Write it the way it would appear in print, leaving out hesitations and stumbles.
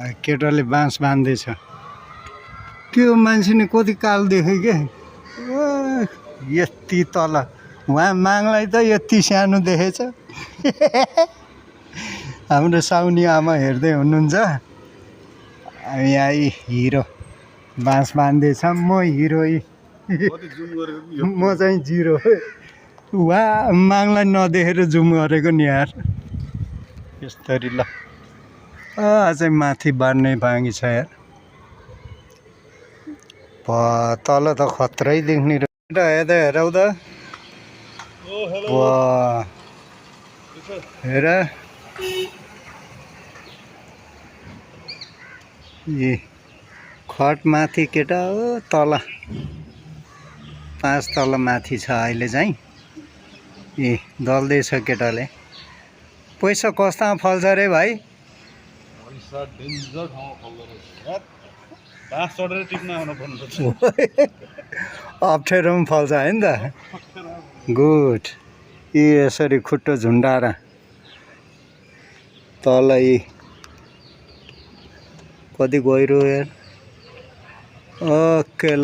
केटाले बाँस बाँध्दैछ। त्यो मान्छे नि कति काल देख्यो क्या, यति तल। उहाँ मागलाई त यति सानो देखेछ। हाम्रो साउनी आमा हेर्दै हुनुहुन्छ। यहाँ हिरो बाँस बाँध्दैछ, म हिरो, म चाहिँ जिरो। उहाँ मागलाई नदेखेर जुम गरेको नि यार। यसरी ल अझै माथि बाँड्नै बाँकी छ यार। तल त खत्रै देख्ने रहेछ। हेरौ त, हेर ए खट माथि केटा हो, तल 5 तल माथि छ अहिले चाहिँ। ए दल्दैछ केटाले। पैसा कस्तामा फल्छ रे भाइ? अप्ठ्यारोमा फल्छ होइन त। गुड। यसरी खुट्टो झुन्डाएर तल कति गहिरो यार। ओके ल।